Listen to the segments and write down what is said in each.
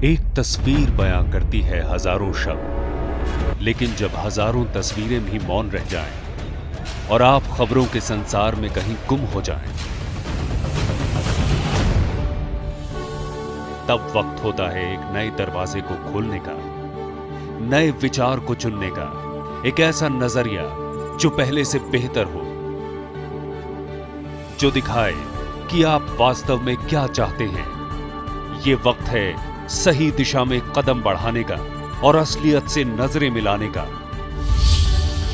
एक तस्वीर बयां करती है हजारों शब्द, लेकिन जब हजारों तस्वीरें भी मौन रह जाएं और आप खबरों के संसार में कहीं गुम हो जाएं, तब वक्त होता है एक नए दरवाजे को खोलने का, नए विचार को चुनने का, एक ऐसा नजरिया जो पहले से बेहतर हो, जो दिखाए कि आप वास्तव में क्या चाहते हैं। ये वक्त है सही दिशा में कदम बढ़ाने का और असलियत से नजरें मिलाने का।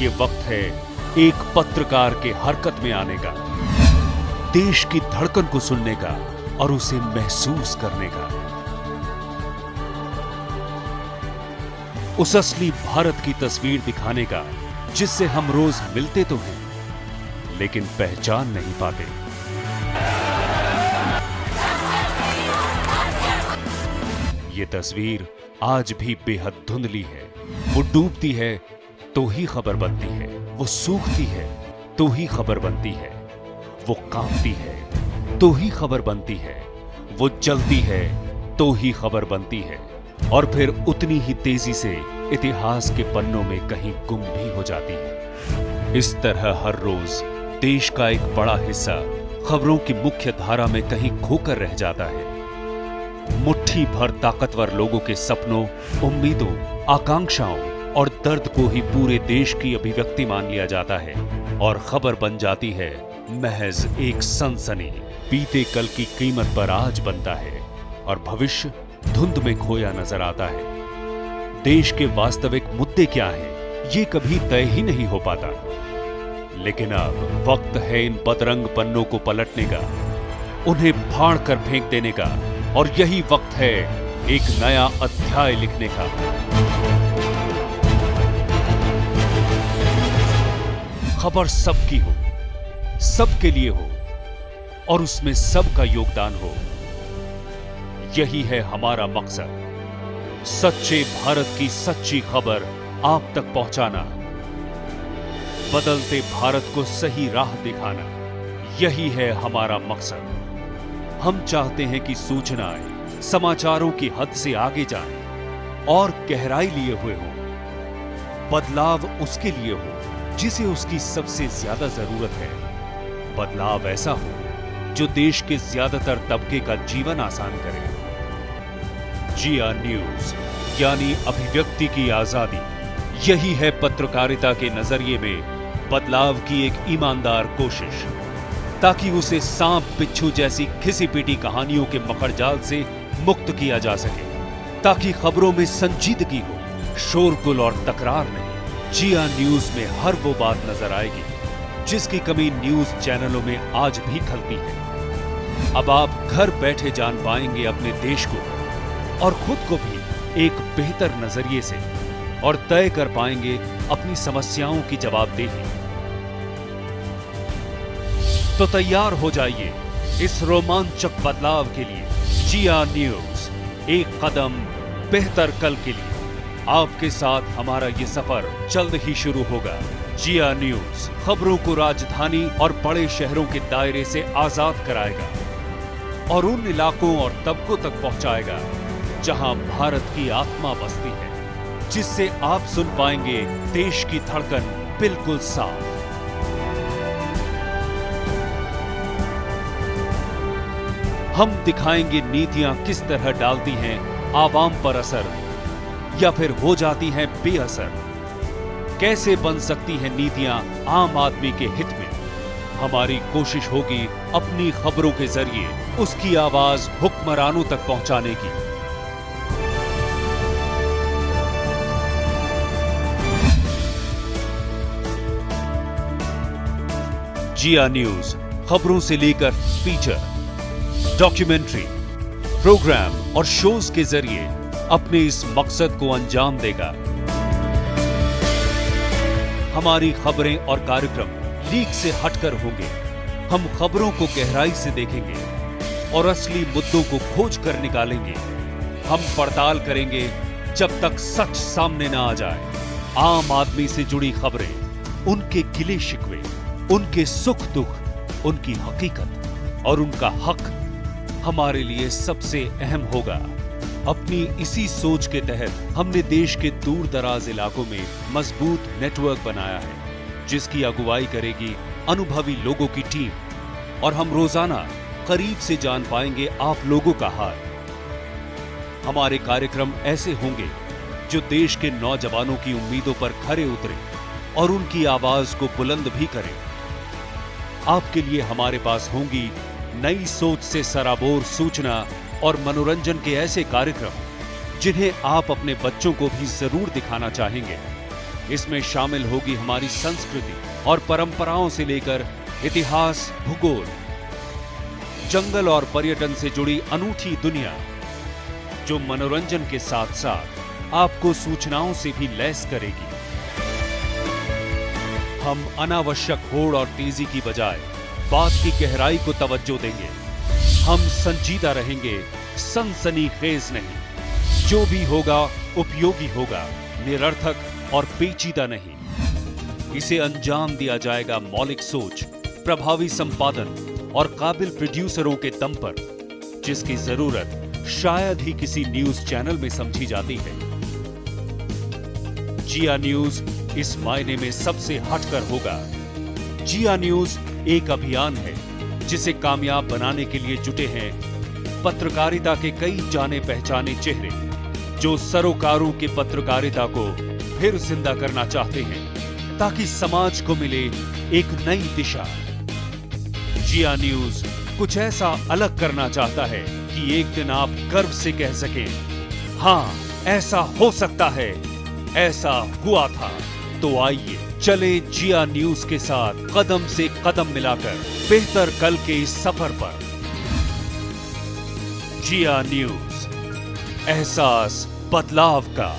ये वक्त है एक पत्रकार के हरकत में आने का, देश की धड़कन को सुनने का और उसे महसूस करने का। उस असली भारत की तस्वीर दिखाने का जिससे हम रोज मिलते तो हैं, लेकिन पहचान नहीं पाते। ये तस्वीर आज भी बेहद धुंधली है। वो डूबती है तो ही खबर बनती है, वो सूखती है तो ही खबर बनती है, वो कांपती है तो ही खबर बनती है, वो जलती है तो ही खबर बनती है और फिर उतनी ही तेजी से इतिहास के पन्नों में कहीं गुम भी हो जाती है। इस तरह हर रोज देश का एक बड़ा हिस्सा खबरों की मुख्य धारा में कहीं खोकर रह जाता है। मुट्ठी भर ताकतवर लोगों के सपनों, उम्मीदों, आकांक्षाओं और दर्द को ही पूरे देश की अभिव्यक्ति मान लिया जाता है और खबर बन जाती है महज एक सनसनी। बीते कल की कीमत पर आज बनता है और भविष्य धुंध में खोया नजर आता है। देश के वास्तविक मुद्दे क्या हैं, ये कभी तय ही नहीं हो पाता। लेकिन अब वक्त है इन बदरंग पन्नों को पलटने का, उन्हें फाड़ कर फेंक देने का, और यही वक्त है एक नया अध्याय लिखने का। खबर सबकी हो, सबके लिए हो और उसमें सबका योगदान हो, यही है हमारा मकसद। सच्चे भारत की सच्ची खबर आप तक पहुंचाना, बदलते भारत को सही राह दिखाना, यही है हमारा मकसद। हम चाहते हैं कि सूचनाएं समाचारों की हद से आगे जाएं और गहराई लिए हुए हों। बदलाव उसके लिए हो जिसे उसकी सबसे ज्यादा जरूरत है। बदलाव ऐसा हो जो देश के ज्यादातर तबके का जीवन आसान करे। जिया न्यूज यानी अभिव्यक्ति की आजादी, यही है पत्रकारिता के नजरिए में बदलाव की एक ईमानदार कोशिश, ताकि उसे सांप बिच्छू जैसी घिसी पीटी कहानियों के मकड़जाल से मुक्त किया जा सके, ताकि खबरों में संजीदगी हो, शोरगुल और तकरार नहीं। जिया न्यूज में हर वो बात नजर आएगी जिसकी कमी न्यूज चैनलों में आज भी खलती है। अब आप घर बैठे जान पाएंगे अपने देश को और खुद को भी एक बेहतर नजरिए से, और तय कर पाएंगे अपनी समस्याओं की जवाबदेही। तो तैयार हो जाइए इस रोमांचक बदलाव के लिए। जिया न्यूज, एक कदम बेहतर कल के लिए। आपके साथ हमारा ये सफर जल्द ही शुरू होगा। जिया न्यूज खबरों को राजधानी और बड़े शहरों के दायरे से आजाद कराएगा और उन इलाकों और तबकों तक पहुंचाएगा जहां भारत की आत्मा बसती है, जिससे आप सुन पाएंगे देश की धड़कन बिल्कुल साफ। हम दिखाएंगे नीतियां किस तरह डालती हैं आवाम पर असर या फिर हो जाती हैं बेअसर। कैसे बन सकती हैं नीतियां आम आदमी के हित में। हमारी कोशिश होगी अपनी खबरों के जरिए उसकी आवाज हुक्मरानों तक पहुंचाने की। जिया न्यूज खबरों से लेकर फीचर, डॉक्यूमेंट्री, प्रोग्राम और शोज के जरिए अपने इस मकसद को अंजाम देगा। हमारी खबरें और कार्यक्रम लीक से हटकर होंगे। हम खबरों को गहराई से देखेंगे और असली मुद्दों को खोज कर निकालेंगे। हम पड़ताल करेंगे जब तक सच सामने न आ जाए। आम आदमी से जुड़ी खबरें, उनके गिले शिकवे, उनके सुख दुख, उनकी हकीकत और उनका हक हमारे लिए सबसे अहम होगा। अपनी इसी सोच के तहत हमने देश के दूर दराज इलाकों में मजबूत नेटवर्क बनाया है, जिसकी अगुवाई करेगी अनुभवी लोगों की टीम। और हम रोजाना करीब से जान पाएंगे आप लोगों का हाल। हमारे कार्यक्रम ऐसे होंगे जो देश के नौजवानों की उम्मीदों पर खरे उतरे और उनकी आवाज को बुलंद भी करें। आपके लिए हमारे पास होंगी नई सोच से सराबोर सूचना और मनोरंजन के ऐसे कार्यक्रम जिन्हें आप अपने बच्चों को भी जरूर दिखाना चाहेंगे। इसमें शामिल होगी हमारी संस्कृति और परंपराओं से लेकर इतिहास, भूगोल, जंगल और पर्यटन से जुड़ी अनूठी दुनिया, जो मनोरंजन के साथ साथ आपको सूचनाओं से भी लैस करेगी। हम अनावश्यक होड़ और तेजी की बजाय बात की गहराई को तवज्जो देंगे। हम संजीदा रहेंगे, सनसनीखेज नहीं। जो भी होगा उपयोगी होगा, निरर्थक और पेचीदा नहीं। इसे अंजाम दिया जाएगा मौलिक सोच, प्रभावी संपादन और काबिल प्रोड्यूसरों के दम पर, जिसकी जरूरत शायद ही किसी न्यूज चैनल में समझी जाती है। जिया न्यूज इस मायने में सबसे हटकर होगा। जिया न्यूज एक अभियान है जिसे कामयाब बनाने के लिए जुटे हैं पत्रकारिता के कई जाने पहचाने चेहरे, जो सरोकारों की पत्रकारिता को फिर जिंदा करना चाहते हैं ताकि समाज को मिले एक नई दिशा। जिया न्यूज कुछ ऐसा अलग करना चाहता है कि एक दिन आप गर्व से कह सकें, हां, ऐसा हो सकता है, ऐसा हुआ था। तो आइए चले जिया न्यूज के साथ कदम से कदम मिलाकर बेहतर कल के इस सफर पर। जिया न्यूज, एहसास बदलाव का।